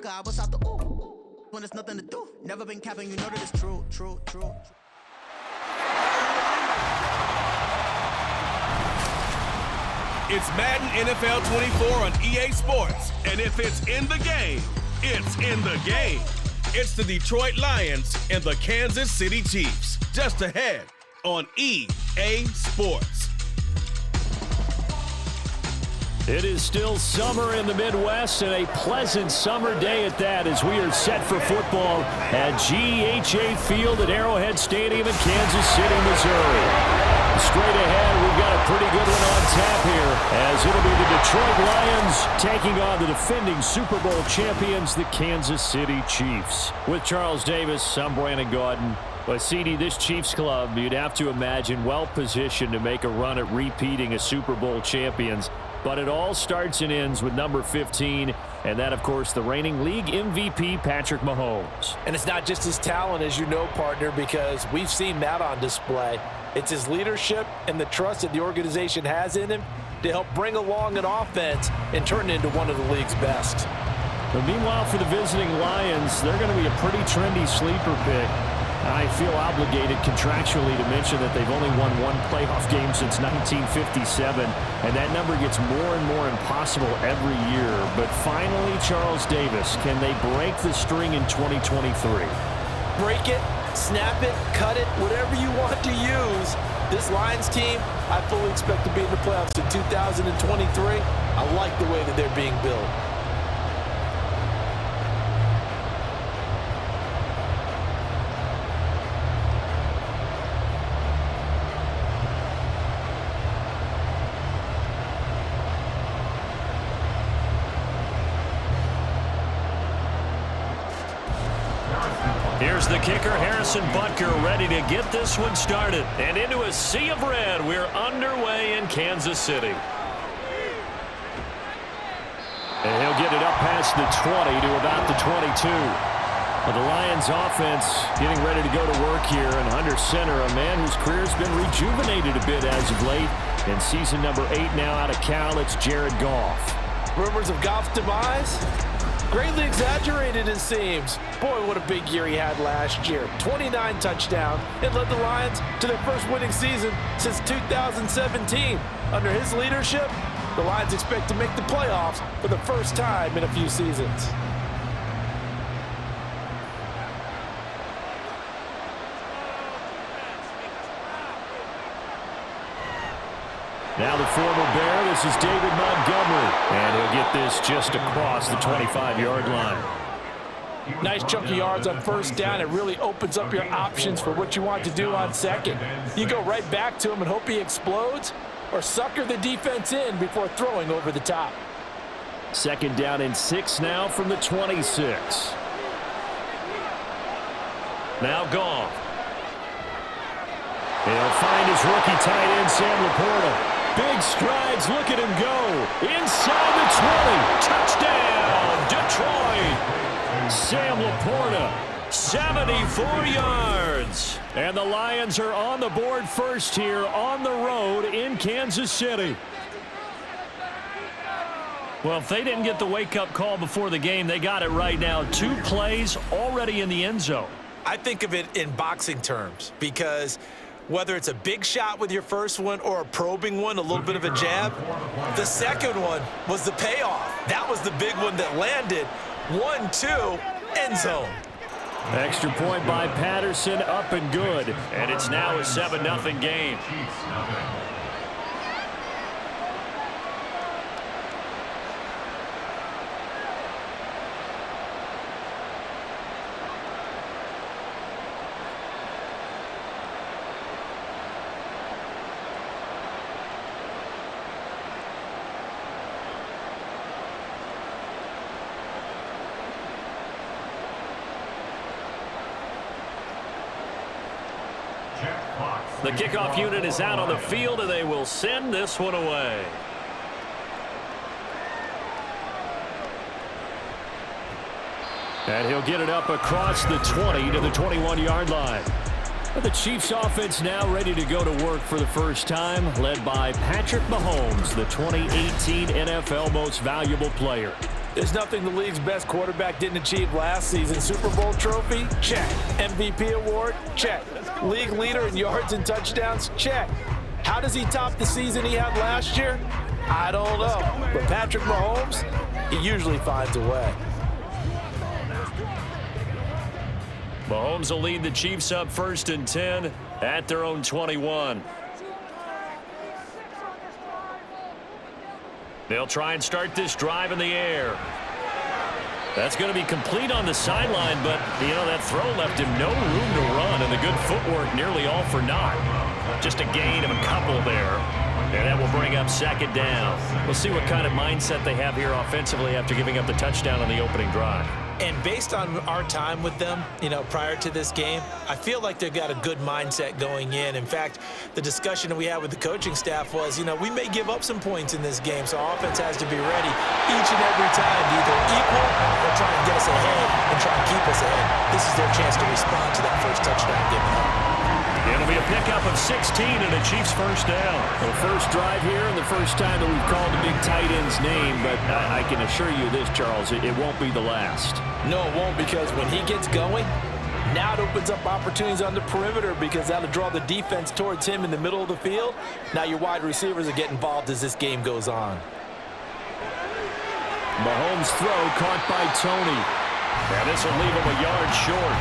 nigga, I was out the ooh. When there's nothing to do. Never been capping, you know that it's true. It's Madden NFL 24 on EA Sports. And if it's in the game, it's in the game. It's the Detroit Lions and the Kansas City Chiefs. Just ahead on EA Sports. It is still summer in the Midwest, and a pleasant summer day at that as we are set for football at GEHA Field at Arrowhead Stadium in Kansas City, Missouri. Straight ahead, we've got a pretty good one on tap here, as it'll be the Detroit Lions taking on the defending Super Bowl champions, the Kansas City Chiefs. With Charles Davis, I'm Brandon Gaudin. But, CD, this Chiefs club, you'd have to imagine well-positioned to make a run at repeating as Super Bowl champions. But it all starts and ends with number 15, and that, of course, the reigning league MVP, Patrick Mahomes. And it's not just his talent, as you know, partner, because we've seen that on display. It's his leadership and the trust that the organization has in him to help bring along an offense and turn it into one of the league's best. But meanwhile, for the visiting Lions, they're going to be a pretty trendy sleeper pick. I feel obligated contractually to mention that they've only won one playoff game since 1957, and that number gets more and more impossible every year. But finally, Charles Davis, can they break the string in 2023? Break it, snap it, cut it, whatever you want to use. This Lions team, I fully expect to be in the playoffs in 2023. I like the way that they're being built. Here's the kicker, Harrison Butker, ready to get this one started. And into a sea of red, we're underway in Kansas City. And he'll get it up past the 20 to about the 22. Well, the Lions offense getting ready to go to work here, and under center, a man whose career has been rejuvenated a bit as of late. In season number 8 now out of Cal, it's Jared Goff. Rumors of Goff's demise? Greatly exaggerated, it seems. Boy, what a big year he had last year. 29 touchdowns and led the Lions to their first winning season since 2017. Under his leadership, the Lions expect to make the playoffs for the first time in a few seasons. Now the former Bear, this is David Montgomery, and he'll get this just across the 25-yard line. Nice chunk of yards on first down. It really opens up your options for what you want to do on second. You go right back to him and hope he explodes, or sucker the defense in before throwing over the top. Second down and 6 now from the 26. Now Goff. He'll find his rookie tight end, Sam Laporta. Big strides, look at him go. Inside the 20. Touchdown, Detroit. Sam Laporta, 74 yards. And the Lions are on the board first here on the road in Kansas City. Well, if they didn't get the wake-up call before the game, they got it right now. 2 plays already in the end zone. I think of it in boxing terms because whether it's a big shot with your first one or a probing one, a little bit of a jab, the second one was the payoff. That was the big one that landed. 1-2, end zone. Extra point by Patterson, up and good. And it's now a 7-0 game. The kickoff unit is out on the field, and they will send this one away. And he'll get it up across the 20 to the 21-yard line. But the Chiefs offense now ready to go to work for the first time, led by Patrick Mahomes, the 2018 NFL Most Valuable Player. There's nothing the league's best quarterback didn't achieve last season. Super Bowl trophy? Check. MVP award? Check. League leader in yards and touchdowns? Check. How does he top the season he had last year? I don't know. But Patrick Mahomes, he usually finds a way. Mahomes will lead the Chiefs up 1st and 10 at their own 21. They'll try and start this drive in the air. That's going to be complete on the sideline, but, you know, that throw left him no room to run, and the good footwork nearly all for naught. Just a gain of a couple there, and that will bring up 2nd down. We'll see what kind of mindset they have here offensively after giving up the touchdown on the opening drive. And based on our time with them, you know, prior to this game, I feel like they've got a good mindset going in. In fact, the discussion that we had with the coaching staff was, you know, we may give up some points in this game, so our offense has to be ready each and every time to either equal or try and get us ahead and try and keep us ahead. This is their chance to respond to that first touchdown given up. It'll be a pickup of 16 and a Chiefs 1st down. The first drive here and the first time that we've called the big tight end's name, but I can assure you this, Charles, it won't be the last. No, it won't, because when he gets going, now it opens up opportunities on the perimeter because that'll draw the defense towards him in the middle of the field. Now your wide receivers will get involved as this game goes on. Mahomes' throw caught by Tony. And this will leave him a yard short.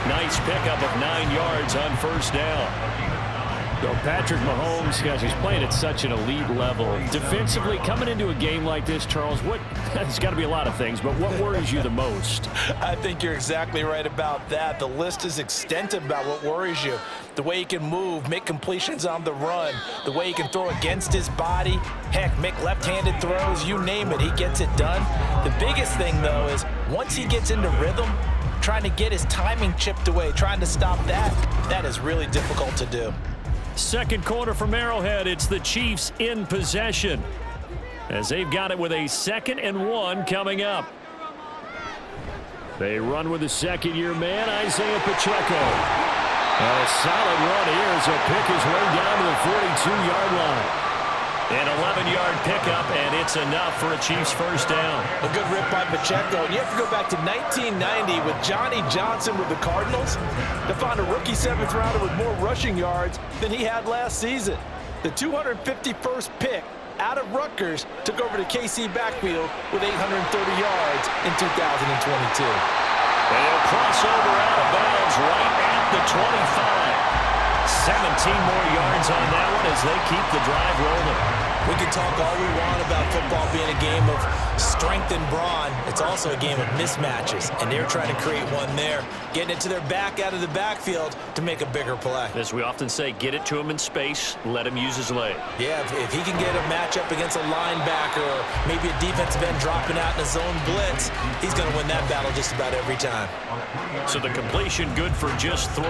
Nice pickup of 9 yards on 1st down. So Patrick Mahomes, guys, he's playing at such an elite level. Defensively, coming into a game like this, Charles, it's got to be a lot of things, but what worries you the most? I think you're exactly right about that. The list is extensive about what worries you. The way he can move, make completions on the run, the way he can throw against his body, heck, make left-handed throws, you name it, he gets it done. The biggest thing, though, is once he gets into rhythm, trying to get his timing chipped away, trying to stop that is really difficult to do. 2nd quarter from Arrowhead. It's the Chiefs in possession as they've got it with a 2nd and 1 coming up. They run with the 2nd-year man, Isaiah Pacheco. A solid run here as he'll pick his way down to the 42-yard line. An 11-yard pickup, and it's enough for a Chiefs 1st down. A good rip by Pacheco. And you have to go back to 1990 with Johnny Johnson with the Cardinals to find a rookie 7th rounder with more rushing yards than he had last season. The 251st pick out of Rutgers took over the KC backfield with 830 yards in 2022. And he'll cross over out of bounds right at the 25. 17 more yards on that one as they keep the drive rolling. We can talk all we want about football being a game of strength and brawn. It's also a game of mismatches, and they're trying to create one there, getting it to their back out of the backfield to make a bigger play. As we often say, get it to him in space, let him use his leg. Yeah, if he can get a matchup against a linebacker or maybe a defensive end dropping out in a zone blitz, he's going to win that battle just about every time. So the completion good for just 3,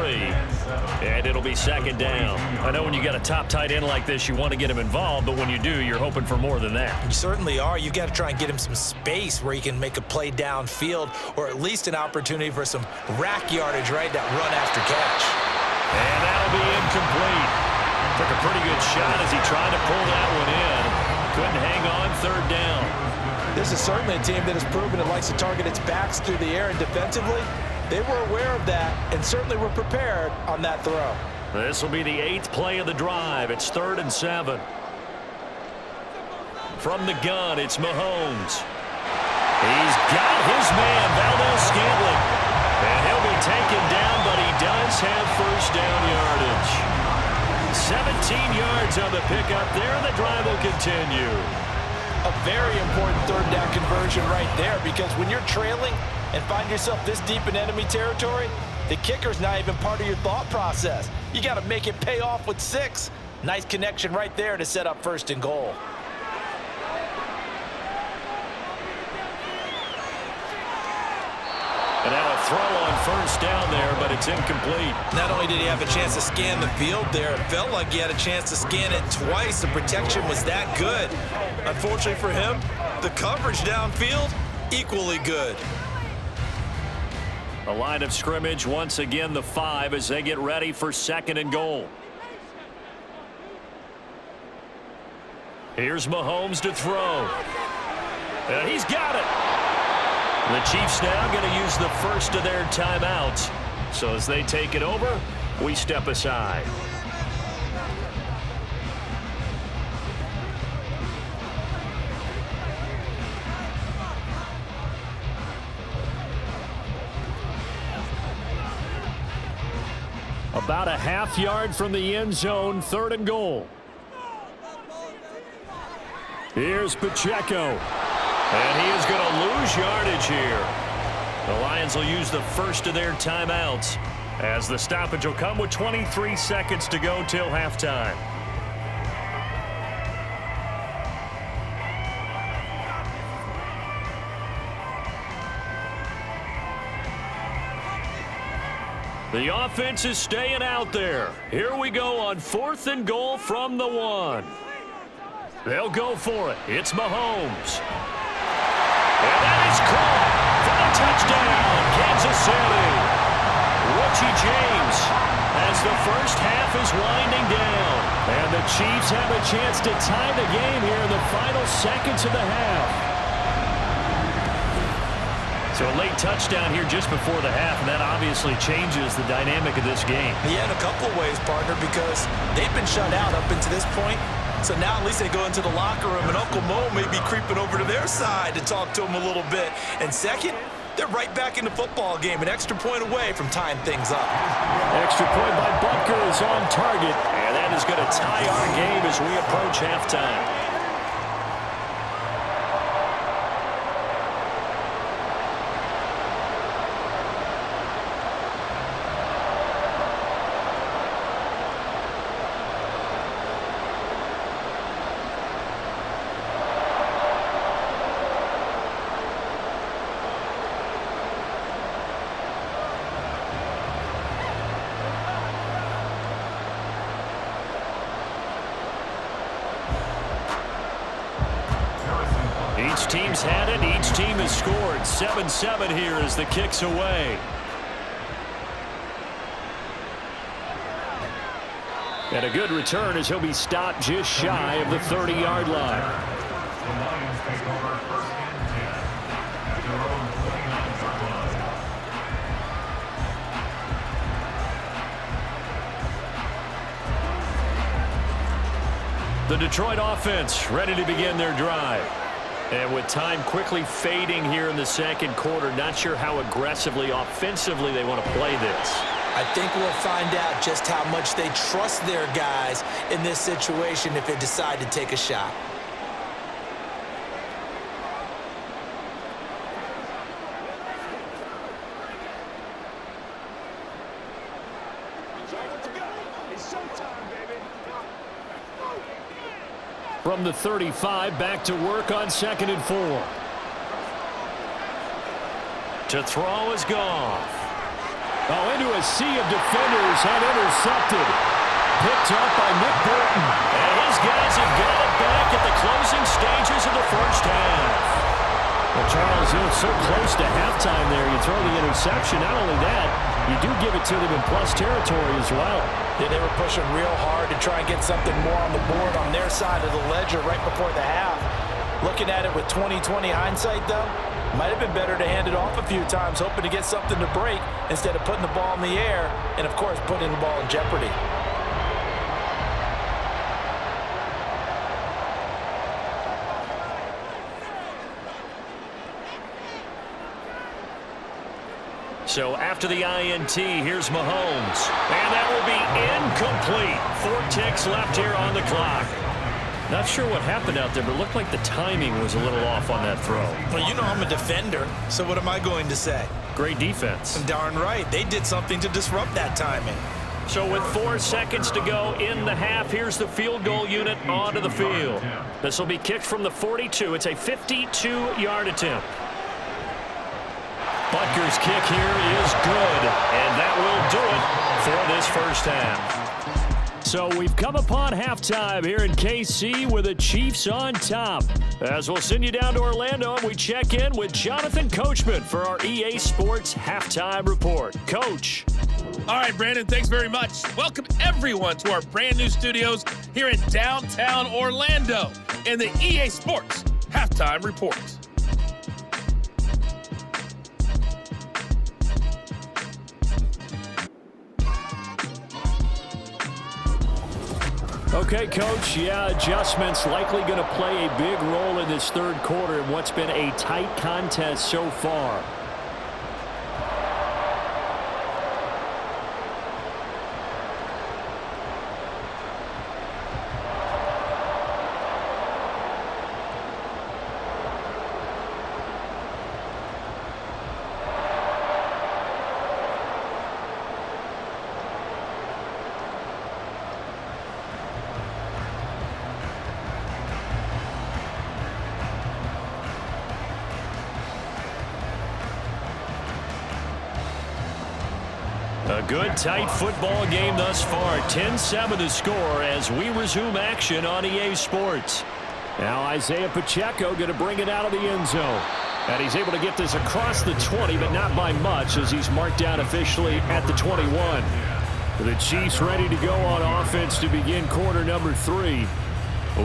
and it'll be 2nd down. I know when you got a top tight end like this, you want to get him involved, but when you do, you're hoping for more than that. You certainly are. You got to try and get him some space where he can make a play downfield, or at least an opportunity for some rack yardage, right? That run after catch. And that'll be incomplete. Took a pretty good shot as he tried to pull that one in. Couldn't hang on 3rd down. This is certainly a team that has proven it likes to target its backs through the air, and defensively, they were aware of that and certainly were prepared on that throw. This will be the 8th play of the drive. It's 3rd and 7. From the gun, it's Mahomes. He's got his man, Valdez-Scantling. And he'll be taken down, but he does have 1st down yardage. 17 yards on the pickup there, and the drive will continue. A very important 3rd down conversion right there, because when you're trailing and find yourself this deep in enemy territory, the kicker's not even part of your thought process. You got to make it pay off with 6. Nice connection right there to set up 1st and goal. And now a throw on 1st down there, but it's incomplete. Not only did he have a chance to scan the field there, it felt like he had a chance to scan it twice. The protection was that good. Unfortunately for him, the coverage downfield, equally good. A line of scrimmage, once again the 5 as they get ready for 2nd and goal. Here's Mahomes to throw. And he's got it. The Chiefs now going to use the first of their timeouts. So as they take it over, we step aside. About a half yard from the end zone, 3rd and goal. Here's Pacheco. And he is going to lose yardage here. The Lions will use the first of their timeouts as the stoppage will come with 23 seconds to go till halftime. The offense is staying out there. Here we go on 4th and goal from the 1. They'll go for it. It's Mahomes. And that is caught for the touchdown, Kansas City. Richie James as the first half is winding down. And the Chiefs have a chance to tie the game here in the final seconds of the half. So a late touchdown here just before the half, and that obviously changes the dynamic of this game. Yeah, in a couple of ways, partner, because they've been shut out up until this point. So now at least they go into the locker room, and Uncle Mo may be creeping over to their side to talk to him a little bit. And second, they're right back in the football game, an extra point away from tying things up. Extra point by Butker is on target, and that is going to tie our game as we approach halftime. Each team's had it. Each team has scored. 7-7 here as the kick's away. And a good return as he'll be stopped just shy of the 30-yard line. The Detroit offense ready to begin their drive. And with time quickly fading here in the second quarter, not sure how aggressively, offensively they want to play this. I think we'll find out just how much they trust their guys in this situation if they decide to take a shot. From the 35, back to work on 2nd and 4. To throw is Goff. Oh, into a sea of defenders and intercepted. Picked up by Nick Burton. And his guys have got it back at the closing stages of the first half. Well, Charles, you're so close to halftime there. You throw the interception. Not only that, you do give it to them in plus territory as well. Yeah, they were pushing real hard to try and get something more on the board on their side of the ledger right before the half. Looking at it with 20/20 hindsight, though, might have been better to hand it off a few times, hoping to get something to break instead of putting the ball in the air and, of course, putting the ball in jeopardy. So after the INT, here's Mahomes. And that will be incomplete. 4 ticks left here on the clock. Not sure what happened out there, but it looked like the timing was a little off on that throw. Well, you know I'm a defender, so what am I going to say? Great defense. Darn right. They did something to disrupt that timing. So with 4 seconds to go in the half, here's the field goal unit onto the field. This will be kicked from the 42. It's a 52-yard attempt. Butker's kick here is good, and that will do it for this first half. So we've come upon halftime here in KC with the Chiefs on top. As we'll send you down to Orlando, and we check in with Jonathan Coachman for our EA Sports Halftime Report. Coach. All right, Brandon, thanks very much. Welcome, everyone, to our brand new studios here in downtown Orlando in the EA Sports Halftime Report. Okay, Coach, yeah, adjustments likely going to play a big role in this third quarter in what's been a tight contest so far. A good, tight football game thus far. 10-7 the score as we resume action on EA Sports. Now Isaiah Pacheco going to bring it out of the end zone. And he's able to get this across the 20, but not by much as he's marked down officially at the 21. The Chiefs ready to go on offense to begin quarter number 3.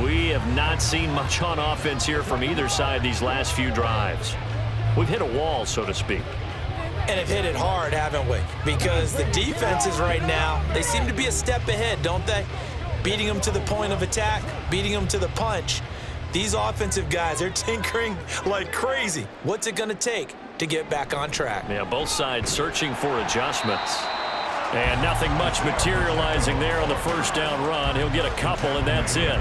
We have not seen much on offense here from either side these last few drives. We've hit a wall, so to speak. And have hit it hard, haven't we? Because the defenses right now, they seem to be a step ahead, don't they? Beating them to the point of attack, beating them to the punch. These offensive guys, they're tinkering like crazy. What's it going to take to get back on track? Yeah, both sides searching for adjustments. And nothing much materializing there on the first down run. He'll get a couple, and that's it.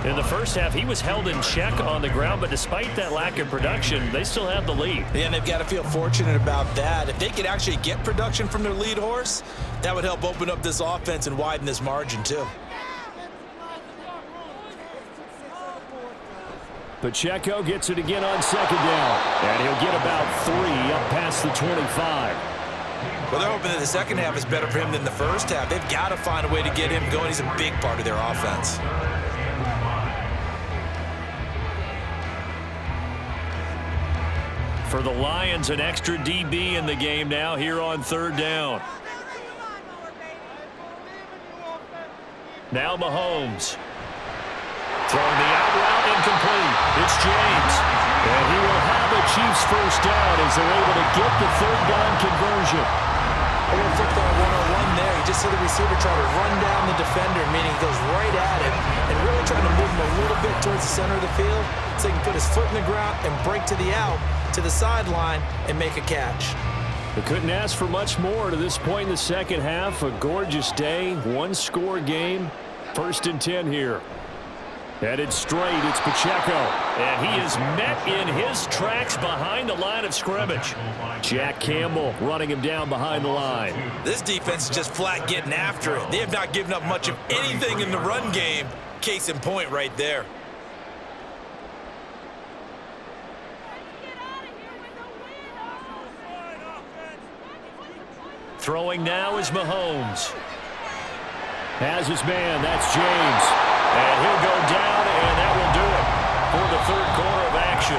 In the first half, he was held in check on the ground, but despite that lack of production, they still have the lead. Yeah, and they've got to feel fortunate about that. If they could actually get production from their lead horse, that would help open up this offense and widen this margin, too. Pacheco gets it again on second down, and he'll get about 3 up past the 25. Well, they're hoping that the second half is better for him than the first half. They've got to find a way to get him going. He's a big part of their offense. For the Lions, an extra DB in the game now here on third down. Now Mahomes. Throwing the out route incomplete. It's James. And he will have a Chiefs first down as they're able to get the third down conversion. A little football 101 there. You just see the receiver try to run down the defender, meaning he goes right at him and really trying to move him a little bit towards the center of the field so he can put his foot in the ground and break to the out, to the sideline, and make a catch. They couldn't ask for much more to this point in the second half. A gorgeous day, one-score game. 1st and 10 here. Headed straight, it's Pacheco. And he is met in his tracks behind the line of scrimmage. Jack Campbell running him down behind the line. This defense is just flat getting after it. They have not given up much of anything in the run game. Case in point right there. Throwing now is Mahomes. Has his man, that's James. And he'll go down, and that will do it for the third quarter of action.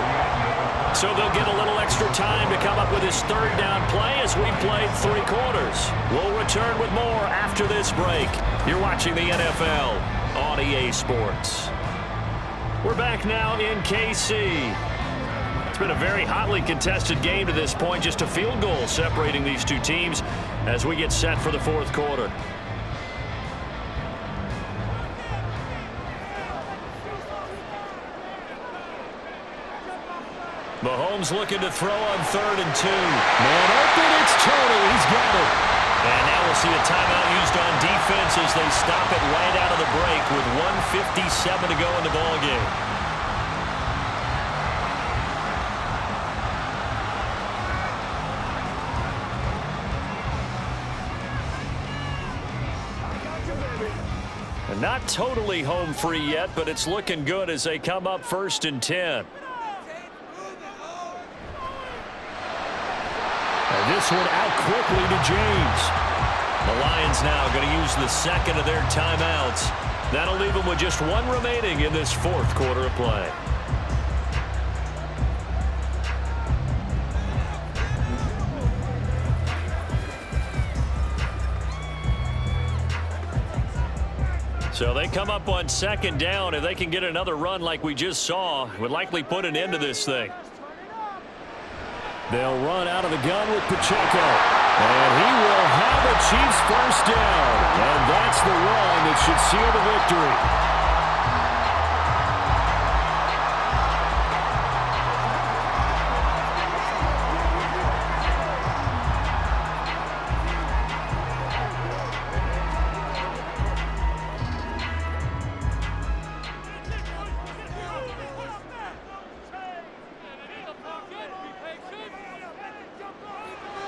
So they'll get a little extra time to come up with his third down play as we played 3 quarters. We'll return with more after this break. You're watching the NFL on EA Sports. We're back now in KC. It's been a very hotly contested game to this point. Just a field goal separating these two teams as we get set for the fourth quarter. Mahomes looking to throw on 3rd and 2. Man open, it's Tony. He's got it. And now we'll see a timeout used on defense as they stop it right out of the break with 1:57 to go in the ballgame. And not totally home free yet, but it's looking good as they come up 1st and 10. And this one out quickly to James. The Lions now going to use the second of their timeouts. That'll leave them with just 1 remaining in this fourth quarter of play. So they come up on 2nd down. If they can get another run like we just saw, would likely put an end to this thing. They'll run out of the gun with Pacheco. And he will have a Chiefs first down. And that's the run that should seal the victory.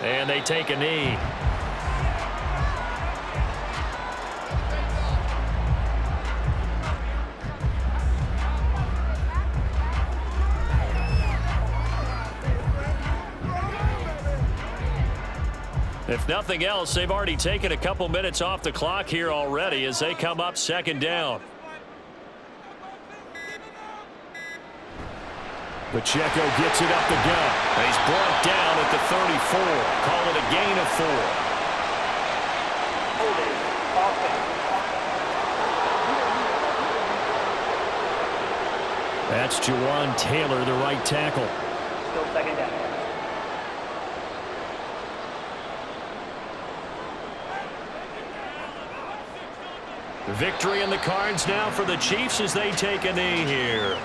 And they take a knee. If nothing else, they've already taken a couple minutes off the clock here already as they come up second down. Pacheco gets it up the gut. He's brought down at the 34. Call it a gain of 4. That's Jawan Taylor, the right tackle. Still second down. Victory in the cards now for the Chiefs as they take a knee here.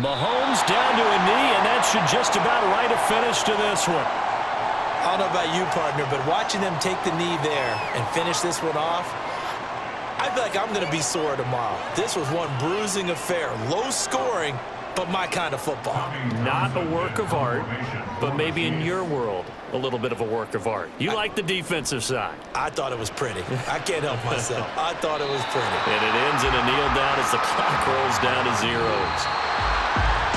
Mahomes down to a knee, and that should just about write a finish to this one. I don't know about you, partner, but watching them take the knee there and finish this one off, I feel like I'm going to be sore tomorrow. This was one bruising affair. Low scoring, but my kind of football. Not a work of art, but maybe in your world, a little bit of a work of art. You like the defensive side. I thought it was pretty. I can't help myself. I thought it was pretty. And it ends in a kneel down as the clock rolls down to zeros.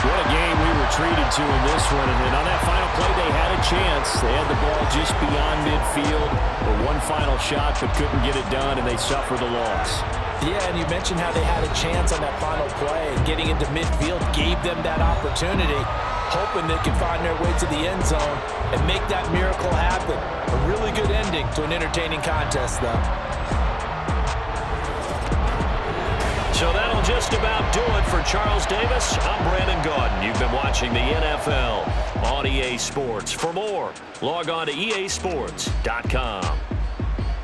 What a game we were treated to in this one. And then on that final play, they had a chance. They had the ball just beyond midfield for one final shot, but couldn't get it done, and they suffered the loss. Yeah, and you mentioned how they had a chance on that final play, and getting into midfield gave them that opportunity, hoping they could find their way to the end zone and make that miracle happen. A really good ending to an entertaining contest, though. So that'll just about do it for Charles Davis. I'm Brandon Gaudin. You've been watching the NFL on EA Sports. For more, log on to easports.com.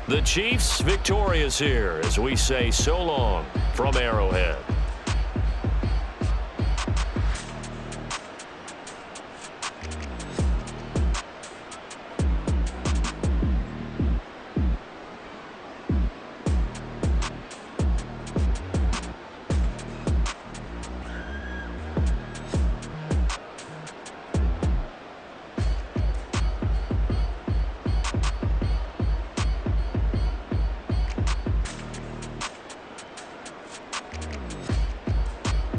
The Chiefs victorious here as we say so long from Arrowhead.